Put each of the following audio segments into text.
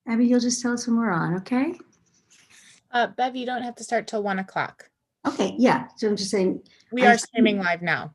Abby, you'll just tell us when we're on, okay? Bev, you don't have to start till 1 o'clock. Okay, yeah. So I'm just saying. We are streaming live now.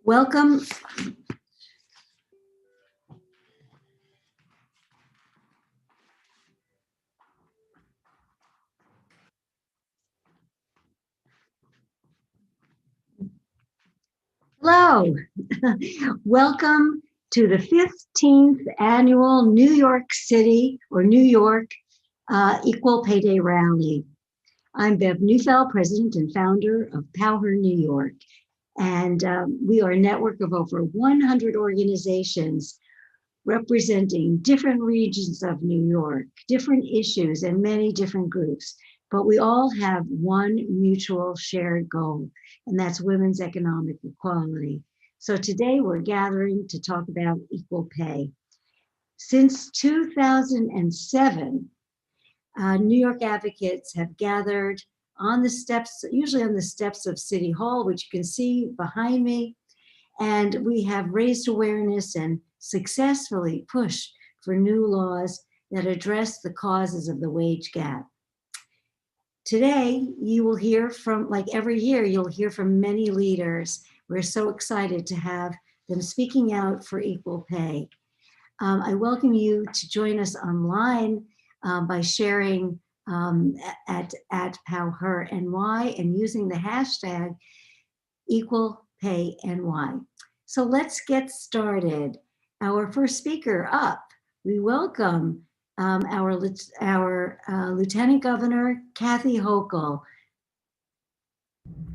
Welcome. Hello. Welcome to the 15th annual New York City or New York Equal Pay Day Rally. I'm Bev Neufeld, president and founder of Powher New York. And we are a network of over 100 organizations representing different regions of New York, different issues, and many different groups. But we all have one mutual shared goal, and that's women's economic equality. So today we're gathering to talk about equal pay. Since 2007, New York advocates have gathered on the steps, usually on the steps of City Hall, which you can see behind me. And we have raised awareness and successfully pushed for new laws that address the causes of the wage gap. Today, you will hear from, like every year, you'll hear from many leaders. We're so excited to have them speaking out for equal pay. I welcome you to join us online by sharing at PowHerNY and using the hashtag EqualPayNY. So let's get started. Our first speaker up, we welcome our Lieutenant Governor, Kathy Hochul.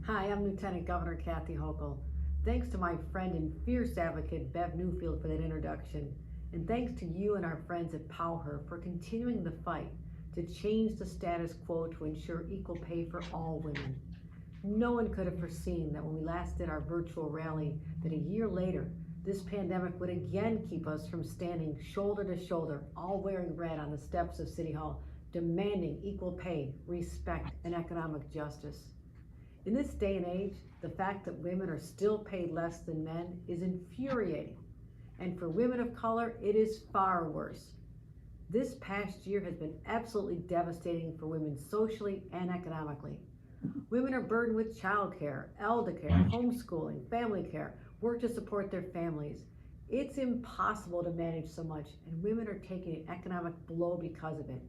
Hi, I'm Lieutenant Governor Kathy Hochul. Thanks to my friend and fierce advocate, Bev Newfield, for that introduction. And thanks to you and our friends at PowHer for continuing the fight to change the status quo to ensure equal pay for all women. No one could have foreseen that when we last did our virtual rally, that a year later, this pandemic would again keep us from standing shoulder to shoulder, all wearing red on the steps of City Hall, demanding equal pay, respect, and economic justice. In this day and age, the fact that women are still paid less than men is infuriating. And for women of color, it is far worse. This past year has been absolutely devastating for women socially and economically. Women are burdened with childcare, elder care, homeschooling, family care, work to support their families. It's impossible to manage so much, and women are taking an economic blow because of it.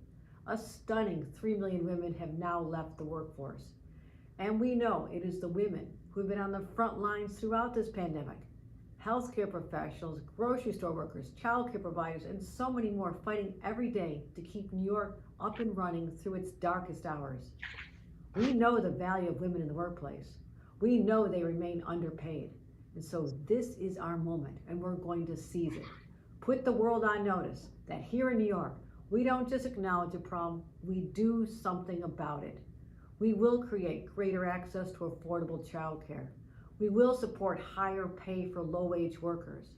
A stunning 3 million women have now left the workforce. And we know it is the women who have been on the front lines throughout this pandemic. Healthcare professionals, grocery store workers, childcare providers, and so many more fighting every day to keep New York up and running through its darkest hours. We know the value of women in the workplace. We know they remain underpaid. And so this is our moment, and we're going to seize it. Put the world on notice that here in New York, we don't just acknowledge a problem, we do something about it. We will create greater access to affordable childcare. We will support higher pay for low-wage workers.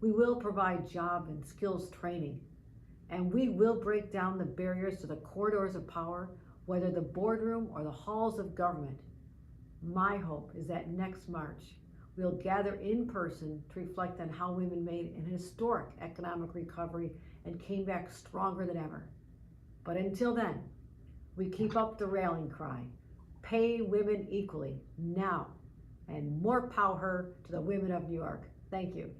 We will provide job and skills training. And we will break down the barriers to the corridors of power, whether the boardroom or the halls of government. My hope is that next March, we'll gather in person to reflect on how women made an historic economic recovery and came back stronger than ever. But until then, we keep up the rallying cry. Pay women equally, now. And more power to the women of New York. Thank you.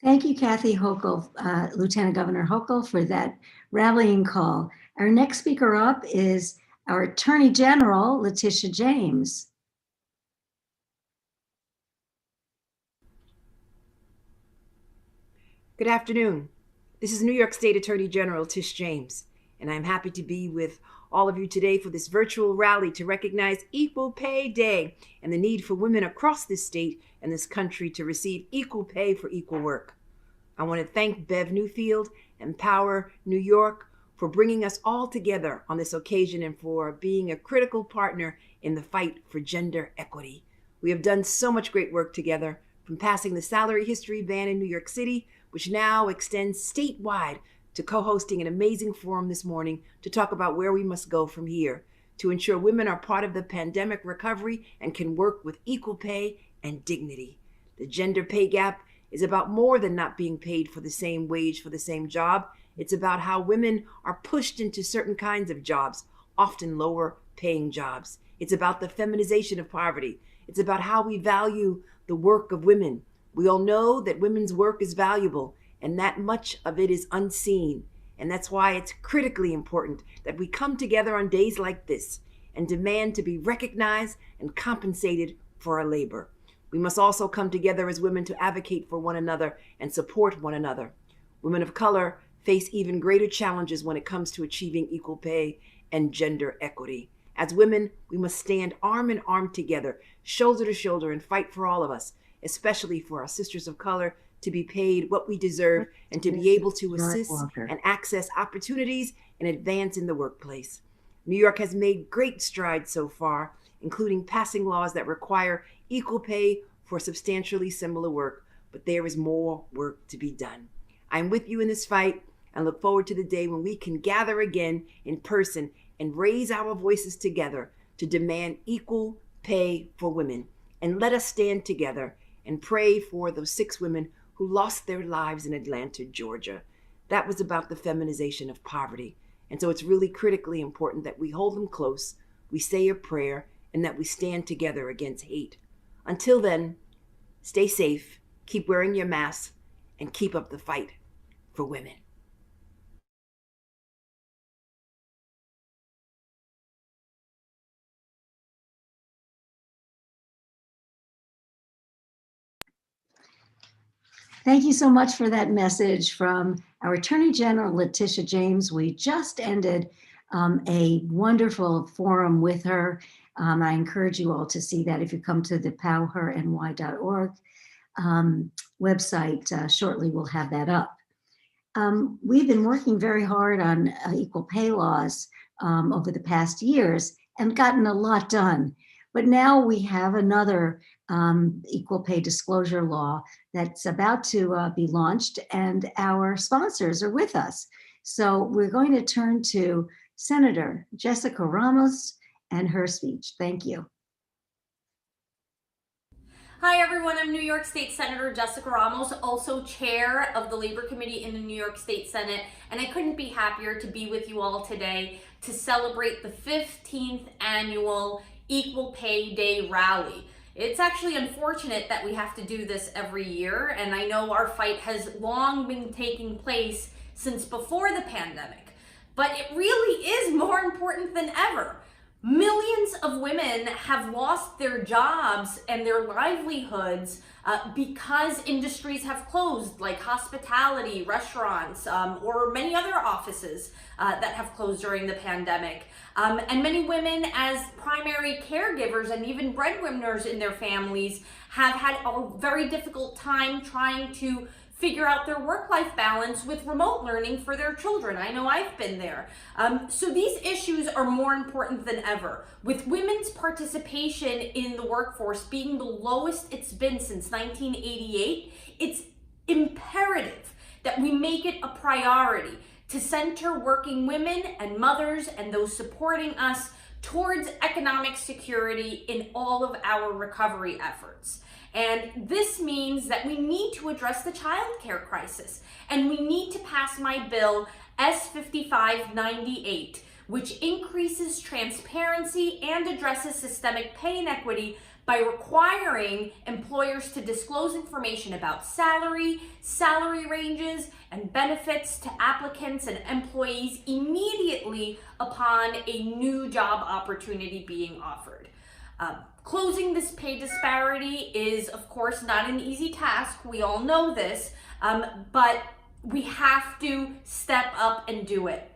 Thank you, Kathy Hochul, Lieutenant Governor Hochul, for that rallying call. Our next speaker up is our Attorney General, Letitia James. Good afternoon. This is New York State Attorney General Tish James, and I'm happy to be with all of you today for this virtual rally to recognize Equal Pay Day and the need for women across this state and this country to receive equal pay for equal work. I want to thank Bev Newfield and Power New York for bringing us all together on this occasion and for being a critical partner in the fight for gender equity. We have done so much great work together, from passing the salary history ban in New York City, which now extends statewide, to co-hosting an amazing forum this morning to talk about where we must go from here to ensure women are part of the pandemic recovery and can work with equal pay and dignity. The gender pay gap is about more than not being paid for the same wage for the same job. It's about how women are pushed into certain kinds of jobs, often lower paying jobs. It's about the feminization of poverty. It's about how we value the work of women. We all know that women's work is valuable and that much of it is unseen. And that's why it's critically important that we come together on days like this and demand to be recognized and compensated for our labor. We must also come together as women to advocate for one another and support one another. Women of color face even greater challenges when it comes to achieving equal pay and gender equity. As women, we must stand arm in arm together, shoulder to shoulder, and fight for all of us, especially for our sisters of color, to be paid what we deserve and to be able to assist and access opportunities and advance in the workplace. New York has made great strides so far, including passing laws that require equal pay for substantially similar work, but there is more work to be done. I'm with you in this fight. and look forward to the day when we can gather again in person and raise our voices together to demand equal pay for women. And let us stand together and pray for those 6 women who lost their lives in Atlanta, Georgia. That was about the feminization of poverty. And so it's really critically important that we hold them close, we say a prayer, and that we stand together against hate. Until then, stay safe, keep wearing your masks, and keep up the fight for women. Thank you so much for that message from our Attorney General, Letitia James. We just ended a wonderful forum with her. I encourage you all to see that if you come to the powherny.org website. Shortly, we'll have that up. We've been working very hard on equal pay laws over the past years and gotten a lot done. But now we have another equal pay disclosure law that's about to be launched, and our sponsors are with us. So we're going to turn to Senator Jessica Ramos and her speech. Thank you. Hi everyone, I'm New York State Senator Jessica Ramos, also chair of the Labor Committee in the New York State Senate, and I couldn't be happier to be with you all today to celebrate the 15th annual Equal Pay Day rally. It's actually unfortunate that we have to do this every year, and I know our fight has long been taking place since before the pandemic, but it really is more important than ever. Millions of women have lost their jobs and their livelihoods because industries have closed, like hospitality, restaurants, or many other offices that have closed during the pandemic. And many women, as primary caregivers and even breadwinners in their families, have had a very difficult time trying to figure out their work-life balance with remote learning for their children. I know I've been there. So these issues are more important than ever. With women's participation in the workforce being the lowest it's been since 1988, it's imperative that we make it a priority to center working women and mothers and those supporting us towards economic security in all of our recovery efforts. And this means that we need to address the childcare crisis, and we need to pass my bill S5598, which increases transparency and addresses systemic pay inequity by requiring employers to disclose information about salary ranges, and benefits to applicants and employees immediately upon a new job opportunity being offered. Closing this pay disparity is, of course, not an easy task. We all know this, but we have to step up and do it.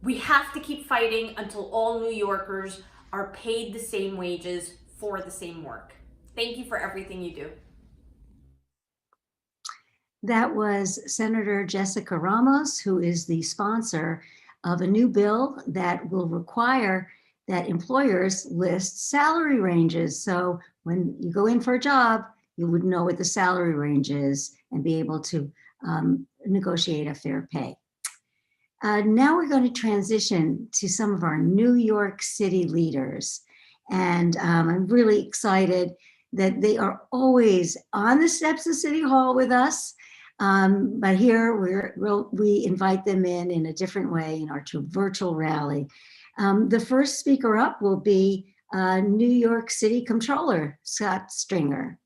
We have to keep fighting until all New Yorkers are paid the same wages for the same work. Thank you for everything you do. That was Senator Jessica Ramos, who is the sponsor of a new bill that will require that employers list salary ranges. So when you go in for a job, you would know what the salary range is and be able to negotiate a fair pay. Now we're going to transition to some of our New York City leaders. And I'm really excited that they are always on the steps of City Hall with us. But here we invite them in a different way in our virtual rally. The first speaker up will be New York City Comptroller Scott Stringer.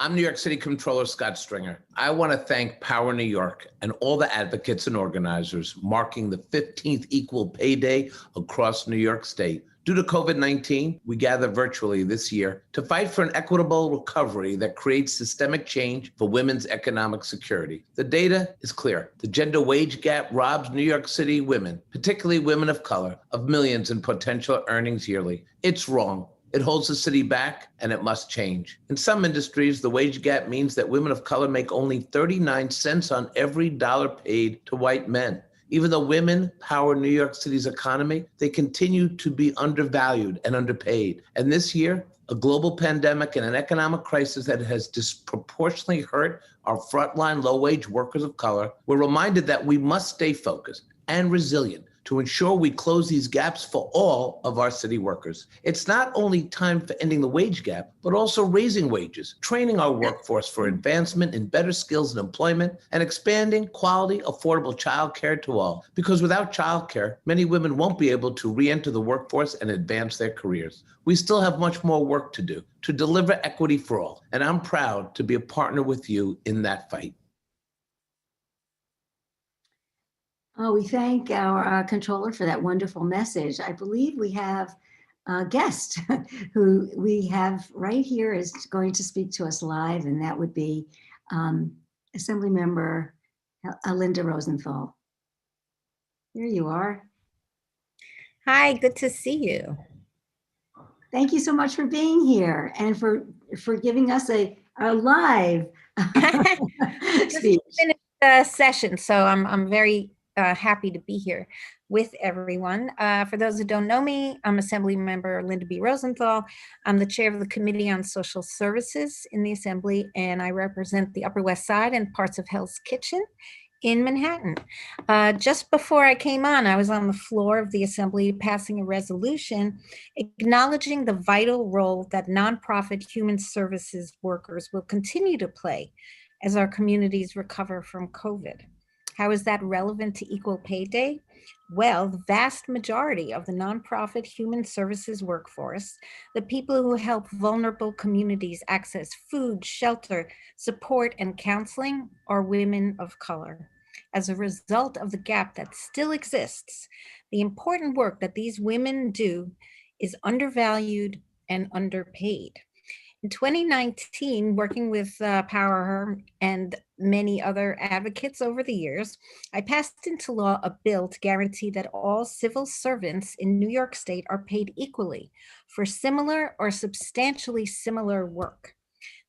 I'm New York City Comptroller Scott Stringer. I want to thank Power New York and all the advocates and organizers marking the 15th Equal Pay Day across New York State. Due to COVID-19, we gather virtually this year to fight for an equitable recovery that creates systemic change for women's economic security. The data is clear. The gender wage gap robs New York City women, particularly women of color, of millions in potential earnings yearly. It's wrong. It holds the city back, and it must change. In some industries, the wage gap means that women of color make only 39 cents on every dollar paid to white men. Even though women power New York City's economy, they continue to be undervalued and underpaid. And this year, a global pandemic and an economic crisis that has disproportionately hurt our frontline low-wage workers of color, we're reminded that we must stay focused and resilient to ensure we close these gaps for all of our city workers. It's not only time for ending the wage gap, but also raising wages, training our workforce for advancement in better skills and employment, and expanding quality, affordable childcare to all. Because without childcare, many women won't be able to re-enter the workforce and advance their careers. We still have much more work to do to deliver equity for all, and I'm proud to be a partner with you in that fight. Oh, we thank our controller for that wonderful message. I believe we have a guest who we have right here is going to speak to us live, and that would be Assemblymember Linda Rosenthal. There you are. Hi, good to see you. Thank you so much for being here and for giving us a live speech. Finished the session, so I'm very happy to be here with everyone. For those who don't know me, I'm Assemblymember Linda B. Rosenthal. I'm the chair of the Committee on Social Services in the Assembly, and I represent the Upper West Side and parts of Hell's Kitchen in Manhattan. Just before I came on, I was on the floor of the Assembly passing a resolution acknowledging the vital role that nonprofit human services workers will continue to play as our communities recover from COVID. How is that relevant to Equal Pay Day? Well, the vast majority of the nonprofit human services workforce, the people who help vulnerable communities access food, shelter, support, and counseling, are women of color. As a result of the gap that still exists, the important work that these women do is undervalued and underpaid. In 2019, working with Power and many other advocates over the years, I passed into law a bill to guarantee that all civil servants in New York State are paid equally for similar or substantially similar work.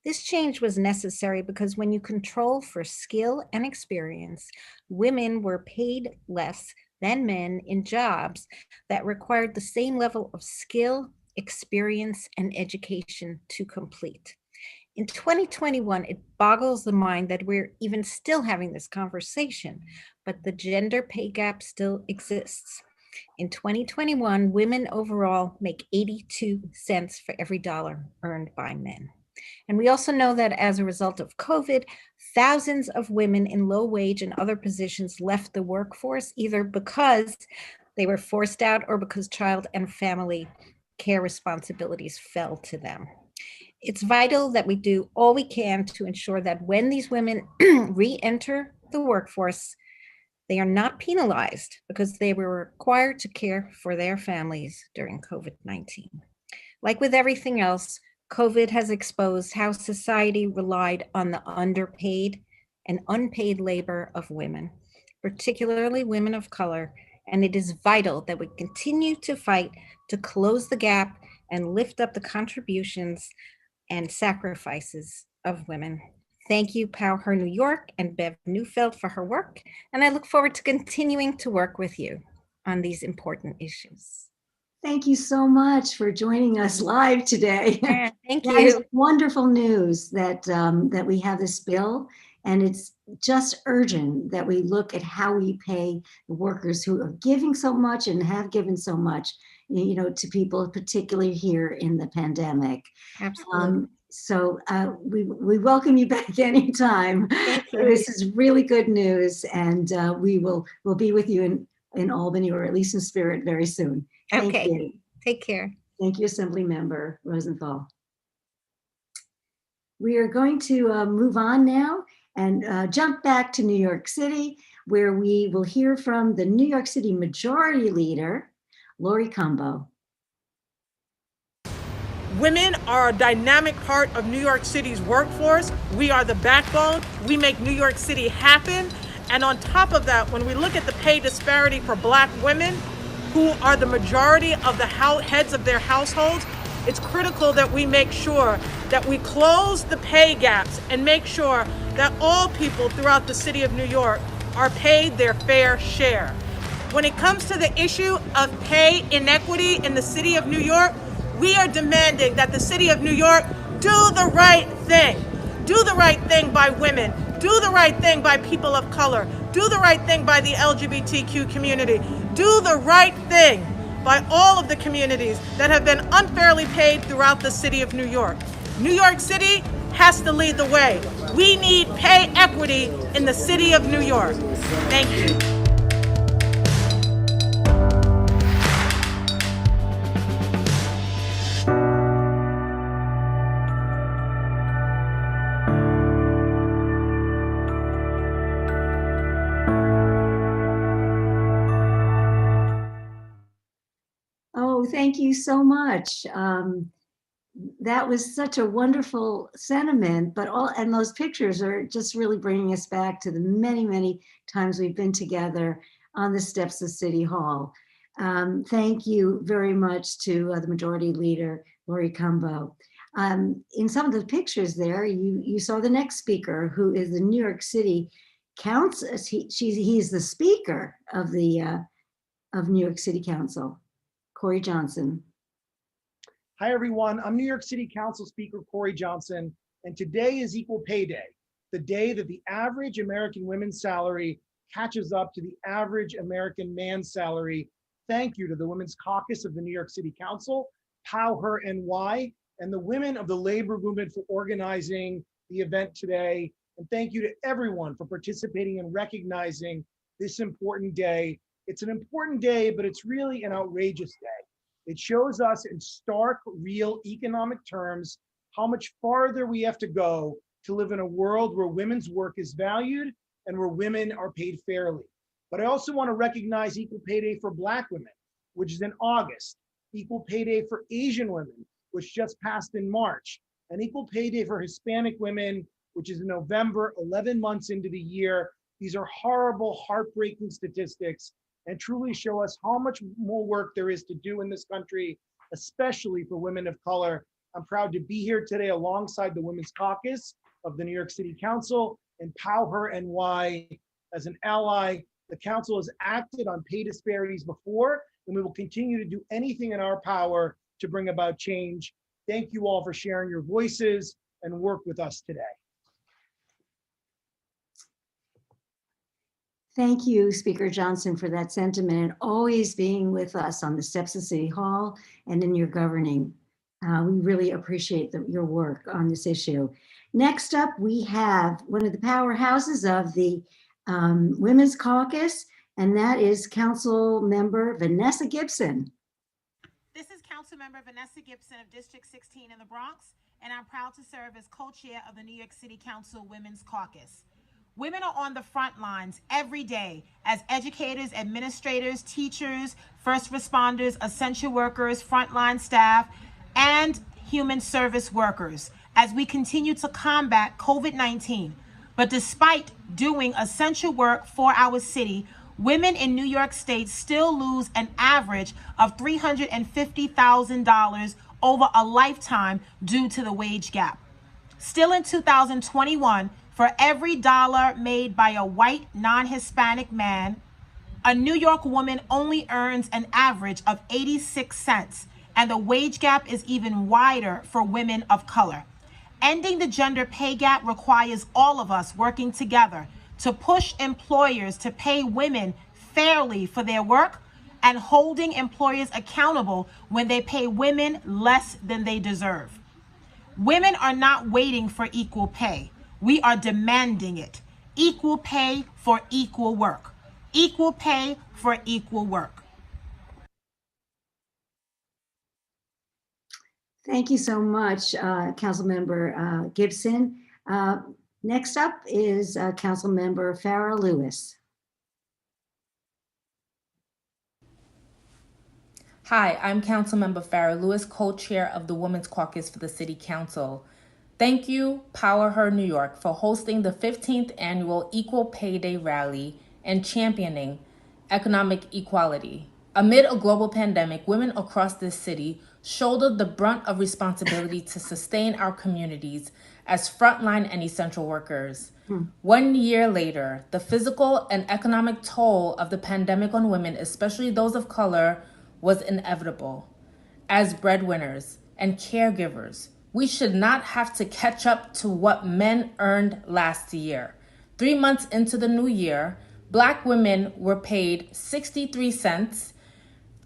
This change was necessary because when you control for skill and experience, women were paid less than men in jobs that required the same level of skill, experience, and education to complete. In 2021, it boggles the mind that we're even still having this conversation, but the gender pay gap still exists. In 2021, women overall make 82 cents for every dollar earned by men. And we also know that as a result of COVID, thousands of women in low wage and other positions left the workforce, either because they were forced out or because child and family care responsibilities fell to them. It's vital that we do all we can to ensure that when these women re-enter the workforce, they are not penalized because they were required to care for their families during COVID-19. Like with everything else, COVID has exposed how society relied on the underpaid and unpaid labor of women, particularly women of color, and it is vital that we continue to fight to close the gap and lift up the contributions and sacrifices of women. Thank you, Power New York and Bev Neufeld for her work, and I look forward to continuing to work with you on these important issues. Thank you so much for joining us live today. Yeah, thank That is you. wonderful news that that we have this bill, and it's just urgent that we look at how we pay the workers who are giving so much and have given so much, you know, to people, particularly here in the pandemic. Absolutely. We welcome you back anytime. This is really good news, and we'll be with you in Albany, or at least in spirit, very soon. Thank Okay. you. Take care. Thank you, Assemblymember Rosenthal. We are going to move on now and jump back to New York City, where we will hear from the New York City Majority Leader, Lori Cumbo. Women are a dynamic part of New York City's workforce. We are the backbone. We make New York City happen. And on top of that, when we look at the pay disparity for Black women, who are the majority of the heads of their households, it's critical that we make sure that we close the pay gaps and make sure that all people throughout the city of New York are paid their fair share. When it comes to the issue of pay inequity in the city of New York, we are demanding that the city of New York do the right thing. Do the right thing by women. Do the right thing by people of color. Do the right thing by the LGBTQ community. Do the right thing by all of the communities that have been unfairly paid throughout the city of New York. New York City has to lead the way. We need pay equity in the city of New York. Thank you. Oh, thank you so much. That was such a wonderful sentiment, and those pictures are just really bringing us back to the many, many times we've been together on the steps of City Hall. Thank you very much to the Majority Leader, Lori Cumbo. In some of the pictures there, you saw the next speaker, who is the New York City Council. He's the Speaker of the of New York City Council, Corey Johnson. Hi, everyone. I'm New York City Council Speaker Corey Johnson, and today is Equal Pay Day, the day that the average American women's salary catches up to the average American man's salary. Thank you to the Women's Caucus of the New York City Council, POW, HER, NY, and the women of the labor movement for organizing the event today. And thank you to everyone for participating and recognizing this important day. It's an important day, but it's really an outrageous day. It shows us in stark, real economic terms how much farther we have to go to live in a world where women's work is valued and where women are paid fairly. But I also want to recognize Equal Pay Day for Black women, which is in August, Equal Pay Day for Asian women, which just passed in March, and Equal Pay Day for Hispanic women, which is in November, 11 months into the year. These are horrible, heartbreaking statistics, and truly show us how much more work there is to do in this country, especially for women of color. I'm proud to be here today alongside the Women's Caucus of the New York City Council and POW, HER, NY as an ally. The council has acted on pay disparities before, and we will continue to do anything in our power to bring about change. Thank you all for sharing your voices and work with us today. Thank you, Speaker Johnson, for that sentiment and always being with us on the steps of City Hall and in your governing. We really appreciate your work on this issue. Next up, we have one of the powerhouses of the Women's Caucus, and that is Council Member Vanessa Gibson. This is Council Member Vanessa Gibson of District 16 in the Bronx, and I'm proud to serve as co-chair of the New York City Council Women's Caucus. Women are on the front lines every day as educators, administrators, teachers, first responders, essential workers, frontline staff, and human service workers as we continue to combat COVID-19. But despite doing essential work for our city, women in New York State still lose an average of $350,000 over a lifetime due to the wage gap. Still in 2021, for every dollar made by a white non-Hispanic man, a New York woman only earns an average of 86 cents, and the wage gap is even wider for women of color. Ending the gender pay gap requires all of us working together to push employers to pay women fairly for their work and holding employers accountable when they pay women less than they deserve. Women are not waiting for equal pay. We are demanding it. Equal pay for equal work. Equal pay for equal work. Thank you so much, Councilmember Gibson. Next up is Councilmember Farah Lewis. Hi, I'm Councilmember Farah Lewis, co-chair of the Women's Caucus for the City Council. Thank you, POW, HER, New York, for hosting the 15th annual Equal Pay Day rally and championing economic equality. Amid a global pandemic, women across this city shouldered the brunt of responsibility to sustain our communities as frontline and essential workers. 1 year later, the physical and economic toll of the pandemic on women, especially those of color, was inevitable. As breadwinners and caregivers, we should not have to catch up to what men earned last year. 3 months into the new year, Black women were paid 63 cents,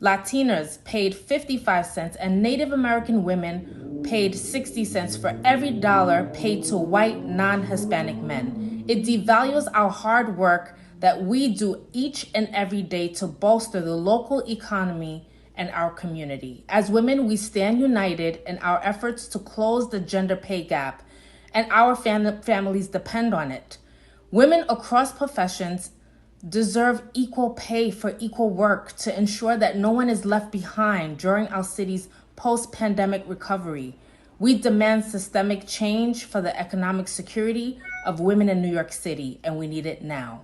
Latinas paid 55 cents, and Native American women paid 60 cents for every dollar paid to white non-Hispanic men. It devalues our hard work that we do each and every day to bolster the local economy and our community. As women, we stand united in our efforts to close the gender pay gap, and our families depend on it. Women across professions deserve equal pay for equal work to ensure that no one is left behind during our city's post-pandemic recovery. We demand systemic change for the economic security of women in New York City, and we need it now.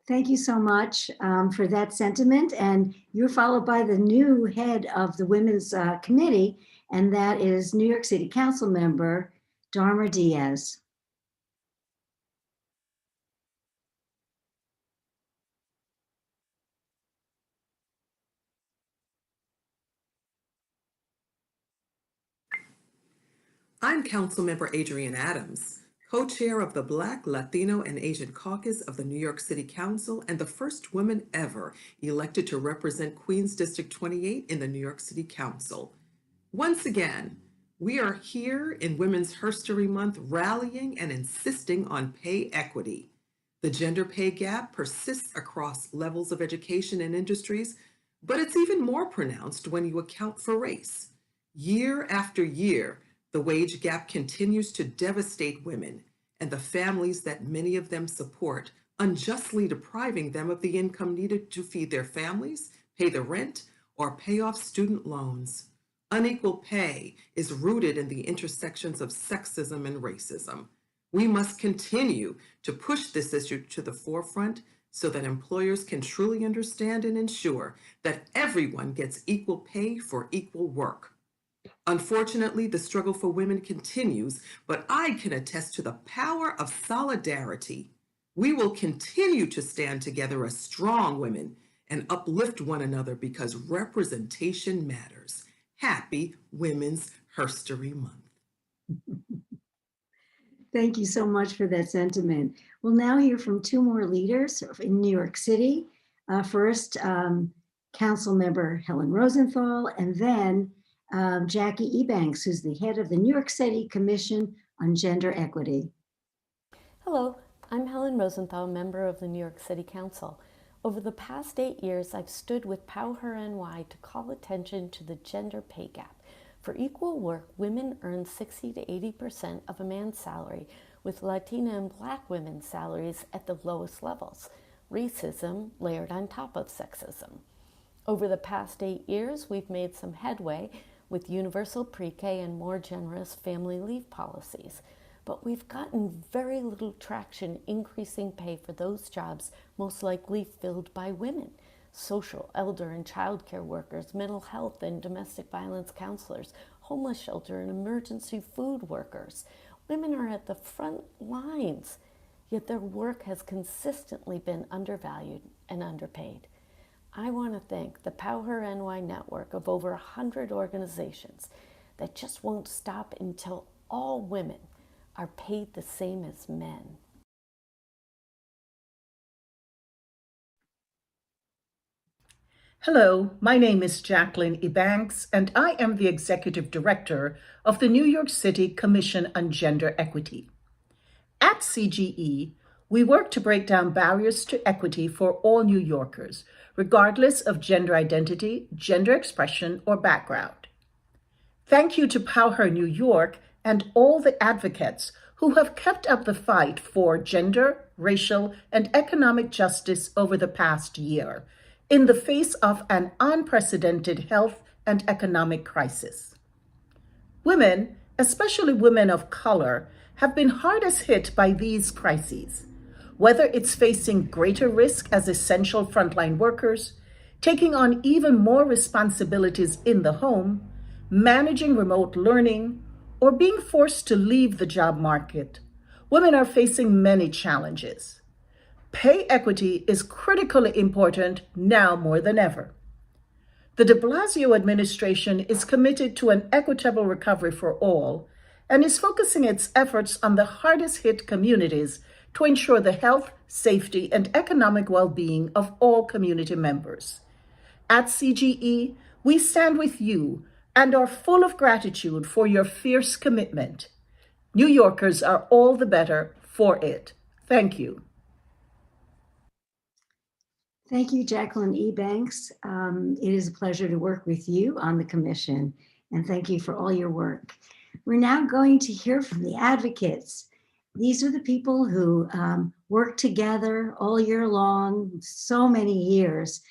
Thank you so much for that sentiment. And you're followed by the new head of the Women's Committee, and that is New York City Council member Dharma Diaz. I'm Councilmember Adrienne Adams, co-chair of the Black, Latino, and Asian Caucus of the New York City Council and the first woman ever elected to represent Queens District 28 in the New York City Council. Once again, we are here in Women's Herstory Month rallying and insisting on pay equity. The gender pay gap persists across levels of education and industries, but it's even more pronounced when you account for race. Year after year, the wage gap continues to devastate women and the families that many of them support, unjustly depriving them of the income needed to feed their families, pay the rent, or pay off student loans. Unequal pay is rooted in the intersections of sexism and racism. We must continue to push this issue to the forefront so that employers can truly understand and ensure that everyone gets equal pay for equal work. Unfortunately, the struggle for women continues, but I can attest to the power of solidarity. We will continue to stand together as strong women and uplift one another because representation matters. Happy Women's Herstory Month. Thank you so much for that sentiment. We'll now hear from two more leaders in New York City. First, Council Member Helen Rosenthal, and then Jackie Ebanks, who's the head of the New York City Commission on Gender Equity. Hello, I'm Helen Rosenthal, member of the New York City Council. Over the past 8 years, I've stood with PowHer NY to call attention to the gender pay gap. For equal work, women earn 60 to 80% of a man's salary, with Latina and Black women's salaries at the lowest levels. Racism layered on top of sexism. Over the past 8 years, we've made some headway with universal pre-K and more generous family leave policies. But we've gotten very little traction increasing pay for those jobs most likely filled by women. Social, elder, and child care workers, mental health and domestic violence counselors, homeless shelter and emergency food workers. Women are at the front lines, yet their work has consistently been undervalued and underpaid. I want to thank the PowHer NY network of over 100 organizations that just won't stop until all women are paid the same as men. Hello, my name is Jacqueline Ebanks, and I am the Executive Director of the New York City Commission on Gender Equity. At CGE, we work to break down barriers to equity for all New Yorkers, regardless of gender identity, gender expression, or background. Thank you to PowHer New York and all the advocates who have kept up the fight for gender, racial, and economic justice over the past year, in the face of an unprecedented health and economic crisis. Women, especially women of color, have been hardest hit by these crises, whether it's facing greater risk as essential frontline workers, taking on even more responsibilities in the home, managing remote learning, or being forced to leave the job market, women are facing many challenges. Pay equity is critically important now more than ever. The de Blasio administration is committed to an equitable recovery for all and is focusing its efforts on the hardest hit communities to ensure the health, safety, and economic well-being of all community members. At CGE, we stand with you and are full of gratitude for your fierce commitment. New Yorkers are all the better for it. Thank you. Thank you, Jacqueline E. Banks. It is a pleasure to work with you on the commission, and thank you for all your work. We're now going to hear from the advocates. These are the people who work together all year long, so many years,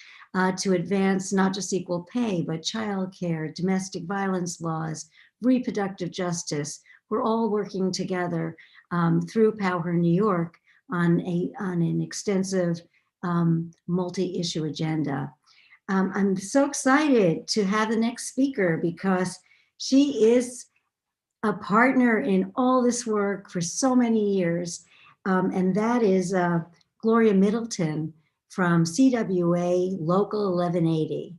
to advance not just equal pay, but childcare, domestic violence laws, reproductive justice. We're all working together through Power New York on an extensive multi-issue agenda. I'm so excited to have the next speaker because she is a partner in all this work for so many years, and that is Gloria Middleton from CWA Local 1180.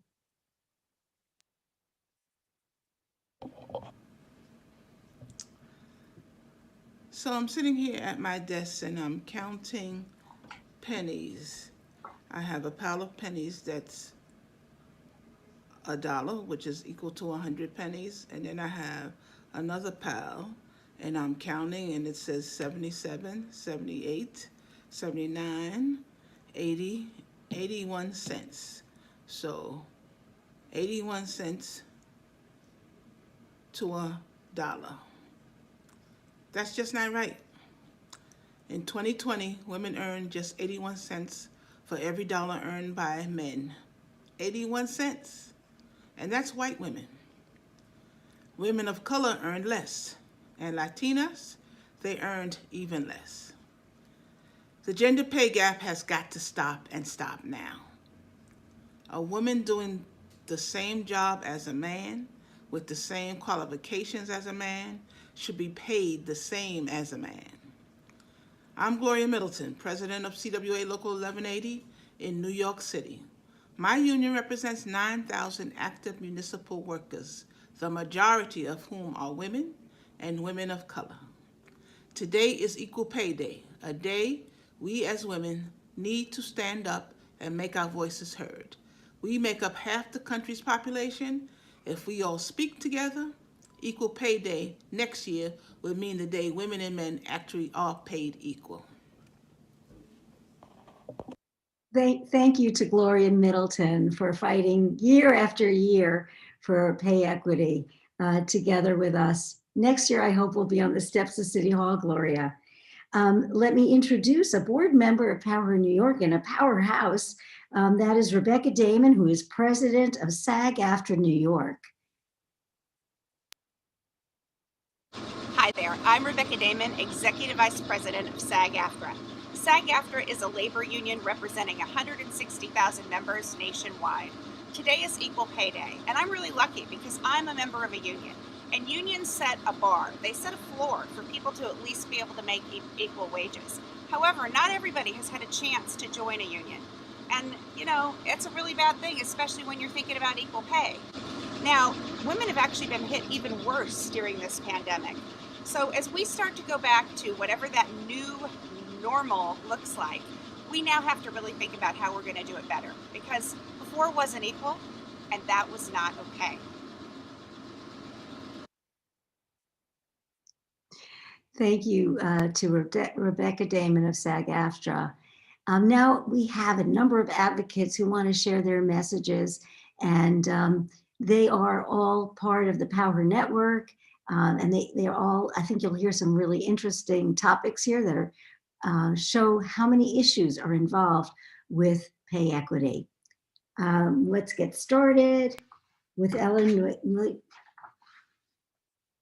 So I'm sitting here at my desk and I'm counting pennies. I have a pile of pennies that's $1, which is equal to 100 pennies. And then I have another pile and I'm counting and it says 77, 78, 79, 80, 81 cents. So 81 cents to $1. That's just not right. In 2020, women earned just 81 cents for every dollar earned by men. 81 cents. And that's white women. Women of color earned less. And Latinas, they earned even less. The gender pay gap has got to stop and stop now. A woman doing the same job as a man with the same qualifications as a man should be paid the same as a man. I'm Gloria Middleton, president of CWA Local 1180 in New York City. My union represents 9,000 active municipal workers, the majority of whom are women and women of color. Today is Equal Pay Day, a day we as women need to stand up and make our voices heard. We make up half the country's population. If we all speak together, Equal Pay Day next year would mean the day women and men actually are paid equal. Thank you to Gloria Middleton for fighting year after year for pay equity together with us. Next year, I hope we'll be on the steps of City Hall, Gloria. Let me introduce a board member of Power New York and a powerhouse. That is Rebecca Damon, who is president of Sag-Aftra New York. Hi there, I'm Rebecca Damon, Executive Vice President of Sag-Aftra. Sag-Aftra is a labor union representing 160,000 members nationwide. Today is Equal Pay Day, and I'm really lucky because I'm a member of a union. And unions set a bar, they set a floor for people to at least be able to make equal wages. However, not everybody has had a chance to join a union. And, you know, it's a really bad thing, especially when you're thinking about equal pay. Now, women have actually been hit even worse during this pandemic. So as we start to go back to whatever that new normal looks like, we now have to really think about how we're going to do it better, because before it wasn't equal, and that was not okay. Thank you to Rebecca Damon of Sag-Aftra. Now we have a number of advocates who want to share their messages, and they are all part of the Power Network, and they're all, I think you'll hear some really interesting topics here that are, show how many issues are involved with pay equity. Let's get started with Ellen.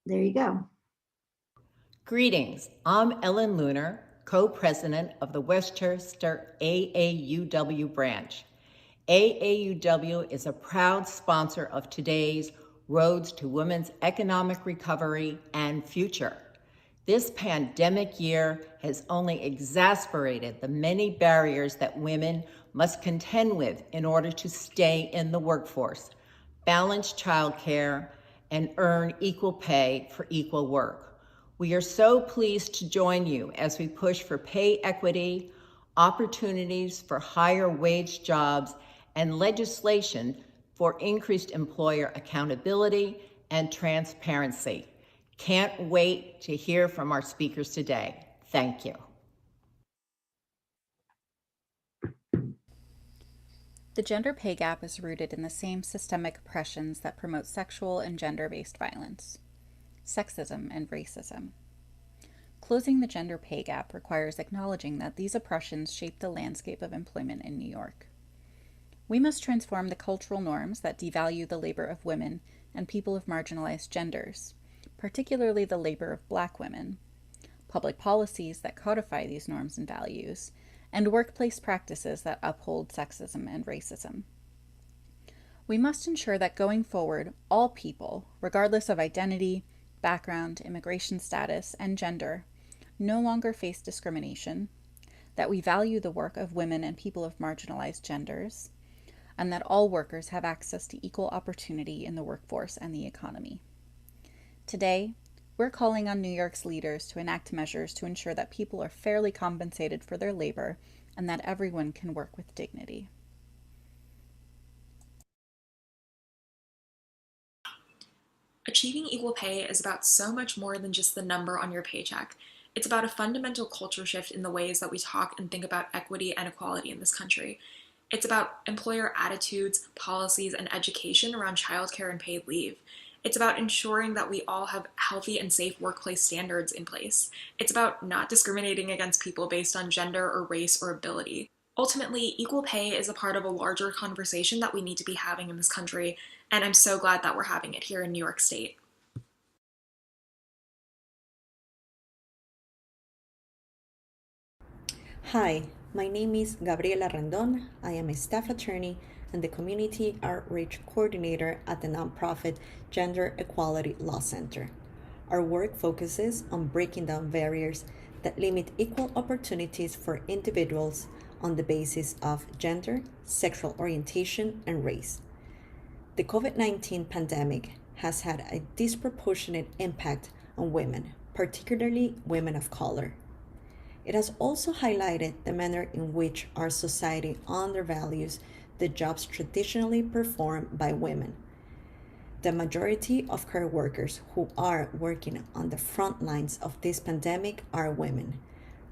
There you go. Greetings, I'm Ellen Lunar, co-president of the Westchester AAUW branch. AAUW is a proud sponsor of today's roads to women's economic recovery and future. This pandemic year has only exacerbated the many barriers that women must contend with in order to stay in the workforce, balance childcare, and earn equal pay for equal work. We are so pleased to join you as we push for pay equity, opportunities for higher wage jobs, and legislation for increased employer accountability and transparency. Can't wait to hear from our speakers today. Thank you. The gender pay gap is rooted in the same systemic oppressions that promote sexual and gender-based violence, sexism and racism. Closing the gender pay gap requires acknowledging that these oppressions shape the landscape of employment in New York. We must transform the cultural norms that devalue the labor of women and people of marginalized genders, particularly the labor of Black women, public policies that codify these norms and values, and workplace practices that uphold sexism and racism. We must ensure that going forward, all people, regardless of identity, background, immigration status, and gender, no longer face discrimination, that we value the work of women and people of marginalized genders, and that all workers have access to equal opportunity in the workforce and the economy. Today, we're calling on New York's leaders to enact measures to ensure that people are fairly compensated for their labor and that everyone can work with dignity. Achieving equal pay is about so much more than just the number on your paycheck. It's about a fundamental culture shift in the ways that we talk and think about equity and equality in this country. It's about employer attitudes, policies, and education around childcare and paid leave. It's about ensuring that we all have healthy and safe workplace standards in place. It's about not discriminating against people based on gender or race or ability. Ultimately, equal pay is a part of a larger conversation that we need to be having in this country, and I'm so glad that we're having it here in New York State. Hi, my name is Gabriela Rendon. I am a staff attorney and the Community Outreach Coordinator at the nonprofit Gender Equality Law Center. Our work focuses on breaking down barriers that limit equal opportunities for individuals on the basis of gender, sexual orientation, and race. The COVID-19 pandemic has had a disproportionate impact on women, particularly women of color. It has also highlighted the manner in which our society undervalues the jobs traditionally performed by women. The majority of care workers who are working on the front lines of this pandemic are women,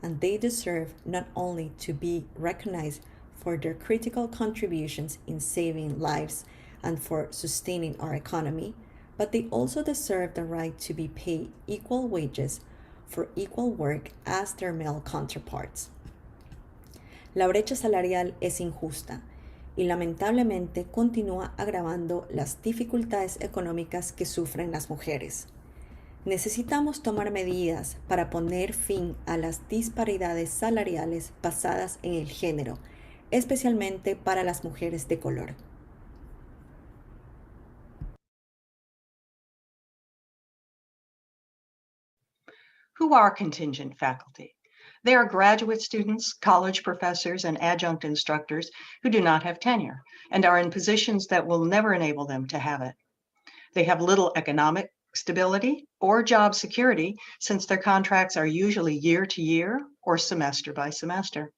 and they deserve not only to be recognized for their critical contributions in saving lives and for sustaining our economy, but they also deserve the right to be paid equal wages for equal work as their male counterparts. La brecha salarial es injusta y lamentablemente continúa agravando las dificultades económicas que sufren las mujeres. Necesitamos tomar medidas para poner fin a las disparidades salariales basadas en el género, especialmente para las mujeres de color. Who are contingent faculty? They are graduate students, college professors, and adjunct instructors who do not have tenure and are in positions that will never enable them to have it. They have little economic stability or job security since their contracts are usually year to year or semester by semester.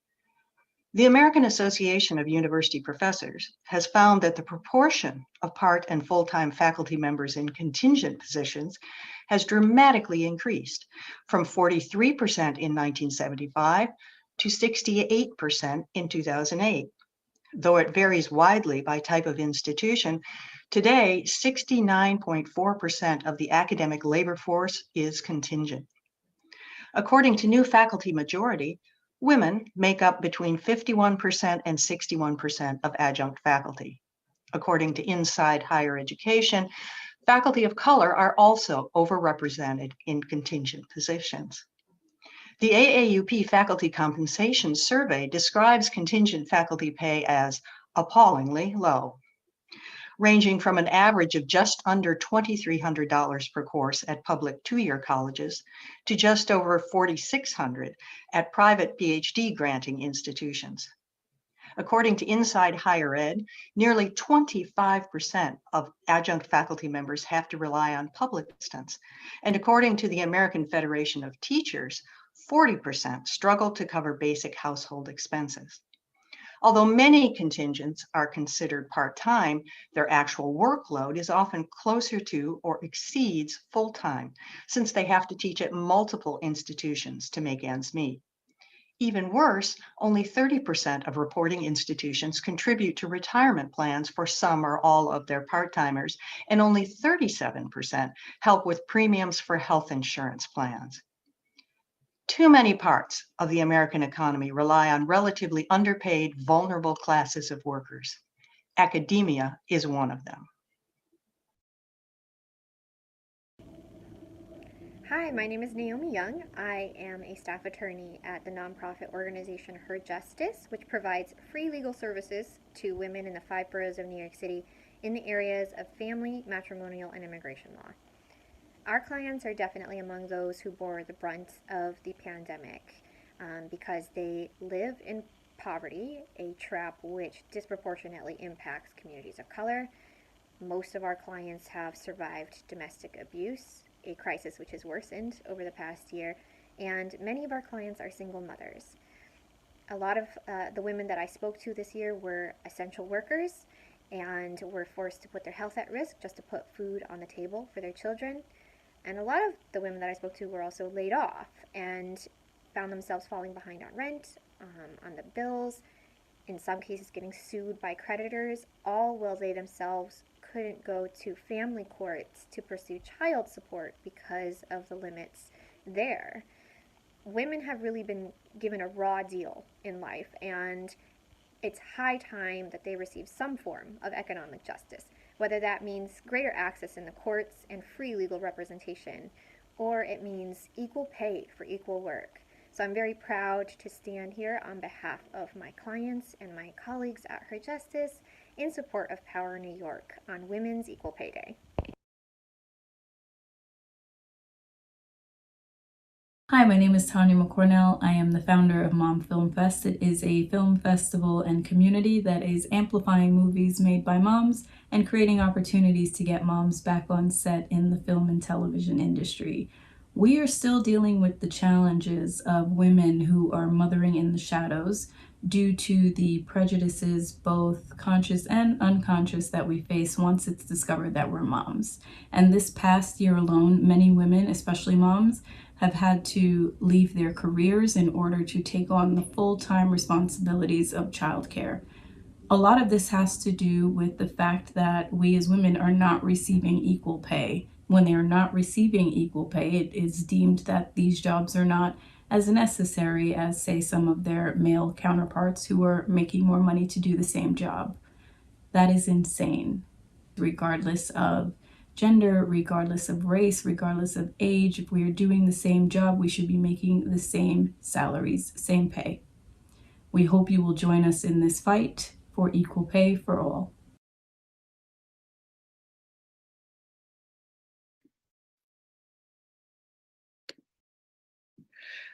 The American Association of University Professors has found that the proportion of part and full-time faculty members in contingent positions has dramatically increased from 43% in 1975 to 68% in 2008. Though it varies widely by type of institution, today 69.4% of the academic labor force is contingent. According to New Faculty Majority, women make up between 51% and 61% of adjunct faculty. According to Inside Higher Education, faculty of color are also overrepresented in contingent positions. The AAUP Faculty Compensation Survey describes contingent faculty pay as appallingly low. ranging from an average of just under $2,300 per course at public two-year colleges to just over $4,600 at private PhD granting institutions. According to Inside Higher Ed, nearly 25% of adjunct faculty members have to rely on public assistance. And according to the American Federation of Teachers, 40% struggle to cover basic household expenses. Although many contingents are considered part-time, their actual workload is often closer to or exceeds full-time, since they have to teach at multiple institutions to make ends meet. Even worse, only 30% of reporting institutions contribute to retirement plans for some or all of their part-timers, and only 37% help with premiums for health insurance plans. Too many parts of the American economy rely on relatively underpaid, vulnerable classes of workers. Academia is one of them. Hi, my name is Naomi Young. I am a staff attorney at the nonprofit organization Her Justice, which provides free legal services to women in the 5 boroughs of New York City in the areas of family, matrimonial, and immigration law. Our clients are definitely among those who bore the brunt of the pandemic because they live in poverty, a trap which disproportionately impacts communities of color. Most of our clients have survived domestic abuse, a crisis which has worsened over the past year, and many of our clients are single mothers. A lot of the women that I spoke to this year were essential workers and were forced to put their health at risk just to put food on the table for their children. And a lot of the women that I spoke to were also laid off and found themselves falling behind on rent, on the bills, in some cases getting sued by creditors, all while they themselves couldn't go to family courts to pursue child support because of the limits there. Women have really been given a raw deal in life, and it's high time that they receive some form of economic justice, whether that means greater access in the courts and free legal representation, or it means equal pay for equal work. So I'm very proud to stand here on behalf of my clients and my colleagues at Her Justice in support of Power New York on Women's Equal Pay Day. Hi, my name is Tanya McCornell. I am the founder of Mom Film Fest. It is a film festival and community that is amplifying movies made by moms and creating opportunities to get moms back on set in the film and television industry. We are still dealing with the challenges of women who are mothering in the shadows due to the prejudices, both conscious and unconscious, that we face once it's discovered that we're moms. And this past year alone, many women, especially moms, have had to leave their careers in order to take on the full-time responsibilities of childcare. A lot of this has to do with the fact that we as women are not receiving equal pay. When they are not receiving equal pay, it is deemed that these jobs are not as necessary as, say, some of their male counterparts who are making more money to do the same job. That is insane. Regardless of gender, regardless of race, regardless of age, if we are doing the same job, we should be making the same salaries, same pay. We hope you will join us in this fight for equal pay for all.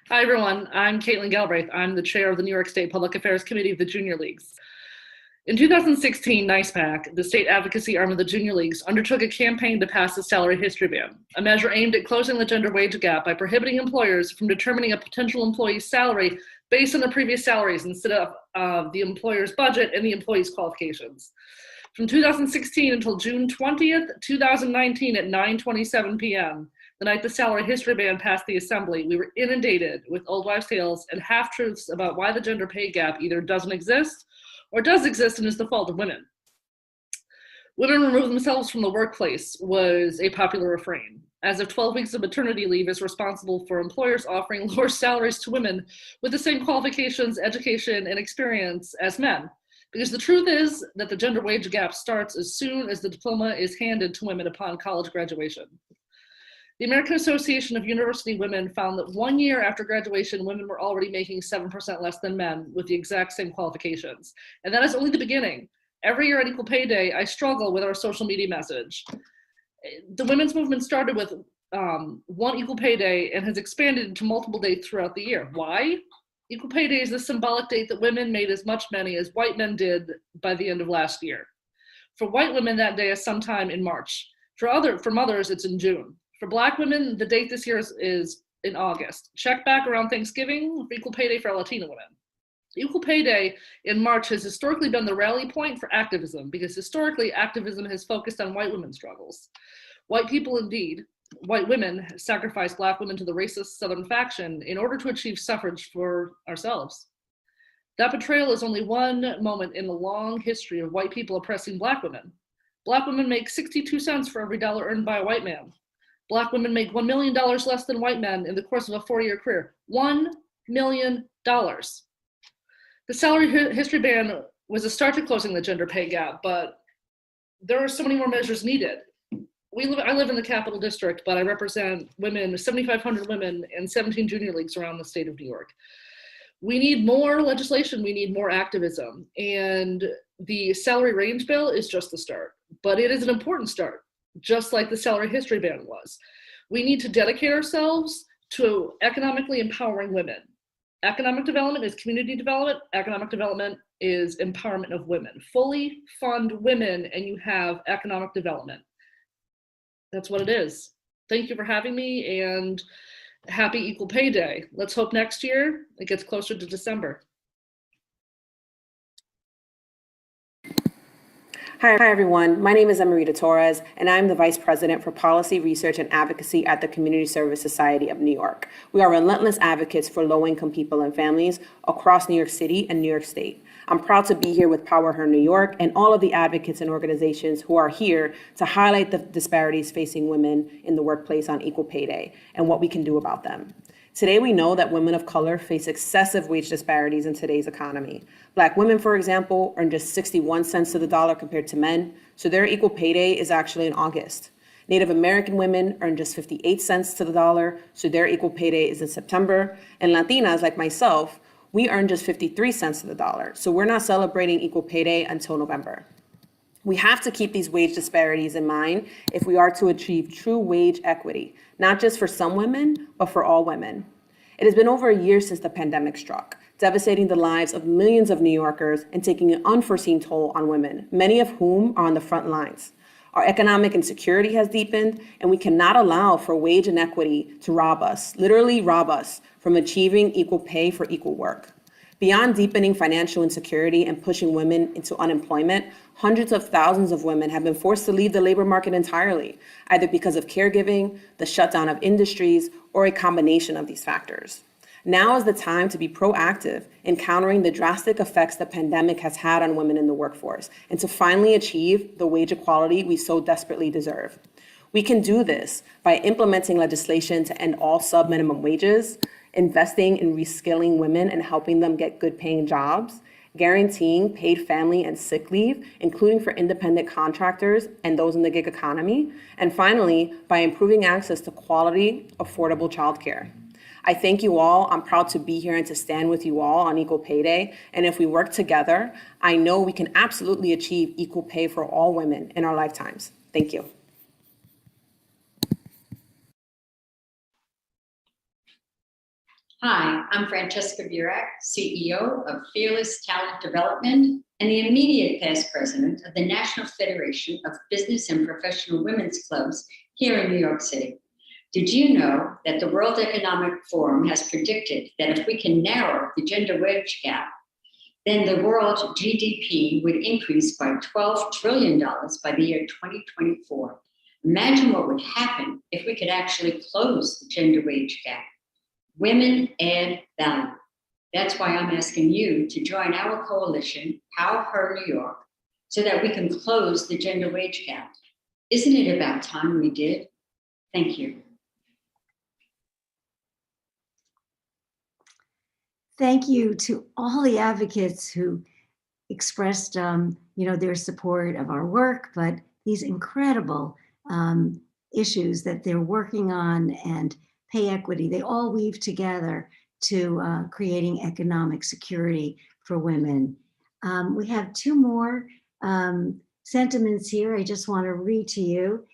Hi, everyone. I'm Caitlin Galbraith. I'm the chair of the New York State Public Affairs Committee of the Junior Leagues. In 2016, NICEPAC, the state advocacy arm of the Junior Leagues, undertook a campaign to pass the salary history ban, a measure aimed at closing the gender wage gap by prohibiting employers from determining a potential employee's salary based on their previous salaries instead of the employer's budget and the employee's qualifications. From 2016 until June 20th, 2019 at 9:27 p.m., the night the salary history ban passed the Assembly, we were inundated with old wives' tales and half-truths about why the gender pay gap either doesn't exist or does exist and is the fault of women. Women remove themselves from the workplace was a popular refrain, as if 12 weeks of maternity leave is responsible for employers offering lower salaries to women with the same qualifications, education, and experience as men. Because the truth is that the gender wage gap starts as soon as the diploma is handed to women upon college graduation. The American Association of University Women found that 1 year after graduation, women were already making 7% less than men with the exact same qualifications. And that is only the beginning, Every year at Equal Pay Day, I struggle with our social media message. The women's movement started with one Equal Pay Day and has expanded into multiple dates throughout the year. Why? Equal Pay Day is the symbolic date that women made as much money as white men did by the end of last year. For white women, that day is sometime in March. For others, it's in June. For Black women, the date this year is in August. Check back around Thanksgiving for Equal Pay Day for Latina women. Equal Pay Day in March has historically been the rally point for activism because historically activism has focused on white women's struggles. White people, indeed, white women sacrificed Black women to the racist Southern faction in order to achieve suffrage for ourselves. That betrayal is only one moment in the long history of white people oppressing Black women. Black women make 62 cents for every dollar earned by a white man. Black women make $1 million less than white men in the course of a 4-year career. $1 million. The salary history ban was a start to closing the gender pay gap, but there are so many more measures needed. I live in the Capital District, but I represent women, 7,500 women in 17 junior leagues around the state of New York. We need more legislation, we need more activism, and the salary range bill is just the start, but it is an important start, just like the salary history ban was. We need to dedicate ourselves to economically empowering women. Economic development is community development. Economic development is empowerment of women. Fully fund women and you have economic development. That's what it is. Thank you for having me and happy Equal Pay Day. Let's hope next year it gets closer to December. Hi everyone, my name is Amarita Torres, and I'm the Vice President for Policy, Research, and Advocacy at the Community Service Society of New York. We are relentless advocates for low-income people and families across New York City and New York State. I'm proud to be here with Power Her New York and all of the advocates and organizations who are here to highlight the disparities facing women in the workplace on Equal Pay Day and what we can do about them. Today, we know that women of color face excessive wage disparities in today's economy. Black women, for example, earn just 61 cents to the dollar compared to men, so their Equal Pay Day is actually in August. Native American women earn just 58 cents to the dollar, so their Equal Pay Day is in September. And Latinas, like myself, we earn just 53 cents to the dollar, so we're not celebrating Equal Pay Day until November. We have to keep these wage disparities in mind if we are to achieve true wage equity, not just for some women, but for all women. It has been over a year since the pandemic struck, devastating the lives of millions of New Yorkers and taking an unforeseen toll on women, many of whom are on the front lines. Our economic insecurity has deepened, and we cannot allow for wage inequity to rob us, literally rob us, from achieving equal pay for equal work. Beyond deepening financial insecurity and pushing women into unemployment, hundreds of thousands of women have been forced to leave the labor market entirely, either because of caregiving, the shutdown of industries, or a combination of these factors. Now is the time to be proactive in countering the drastic effects the pandemic has had on women in the workforce and to finally achieve the wage equality we so desperately deserve. We can do this by implementing legislation to end all sub-minimum wages, investing in reskilling women and helping them get good paying jobs, guaranteeing paid family and sick leave, including for independent contractors and those in the gig economy, and finally, by improving access to quality, affordable childcare. I thank you all. I'm proud to be here and to stand with you all on Equal Pay Day. And if we work together, I know we can absolutely achieve equal pay for all women in our lifetimes. Thank you. Hi, I'm Francesca Burak, CEO of Fearless Talent Development and the immediate past president of the National Federation of Business and Professional Women's Clubs here in New York City. Did you know that the World Economic Forum has predicted that if we can narrow the gender wage gap, then the world GDP would increase by $12 trillion by the year 2024. Imagine what would happen if we could actually close the gender wage gap. Women add value. That's why I'm asking you to join our coalition, Power Her New York, so that we can close the gender wage gap. Isn't it about time we did? Thank you. Thank you to all the advocates who expressed, their support of our work, but these incredible issues that they're working on and pay equity, they all weave together to creating economic security for women. We have two more sentiments here I just want to read to you.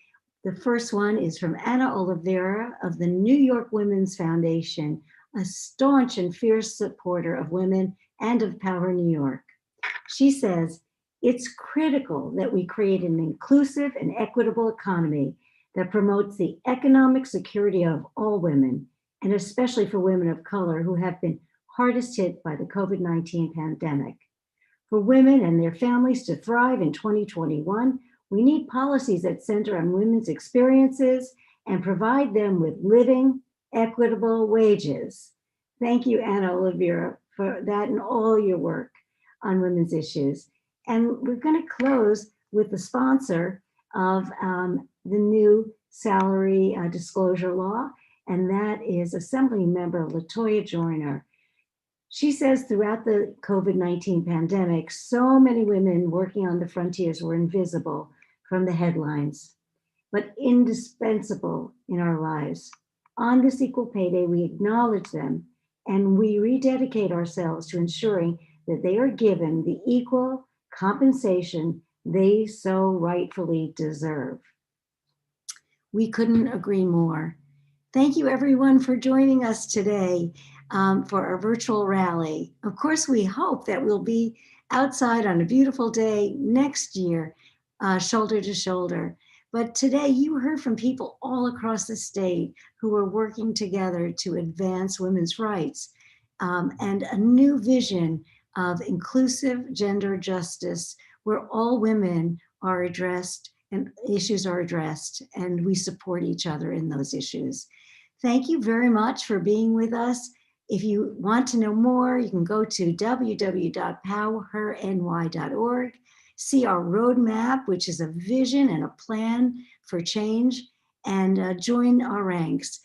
The first one is from Anna Oliveira of the New York Women's Foundation, a staunch and fierce supporter of women and of Power New York. She says, it's critical that we create an inclusive and equitable economy that promotes the economic security of all women, and especially for women of color who have been hardest hit by the COVID-19 pandemic. For women and their families to thrive in 2021, we need policies that center on women's experiences and provide them with living, equitable wages. Thank you, Anna Oliveira, for that and all your work on women's issues. And we're going to close with the sponsor of the new salary disclosure law, and that is Assembly Member Latoya Joyner. She says throughout the COVID-19 pandemic, so many women working on the frontiers were invisible from the headlines, but indispensable in our lives. On this Equal Pay Day, we acknowledge them and we rededicate ourselves to ensuring that they are given the equal compensation they so rightfully deserve. We couldn't agree more. Thank you everyone for joining us today for our virtual rally. Of course, we hope that we'll be outside on a beautiful day next year, shoulder to shoulder. But today you heard from people all across the state who are working together to advance women's rights and a new vision of inclusive gender justice where all women are addressed and issues are addressed, and we support each other in those issues. Thank you very much for being with us. If you want to know more, you can go to www.powerherny.org, see our roadmap, which is a vision and a plan for change, and join our ranks.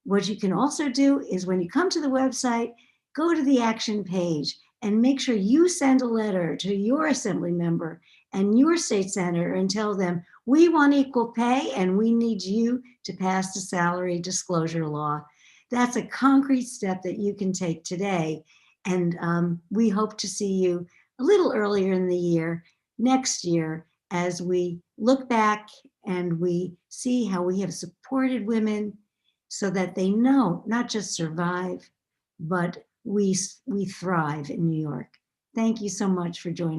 What you can also do is when you come to the website, go to the action page and make sure you send a letter to your assembly member and your state senator and tell them, we want equal pay and we need you to pass the salary disclosure law. That's a concrete step that you can take today. And we hope to see you a little earlier in the year, next year, as we look back and we see how we have supported women so that they know not just survive, but we thrive in New York. Thank you so much for joining.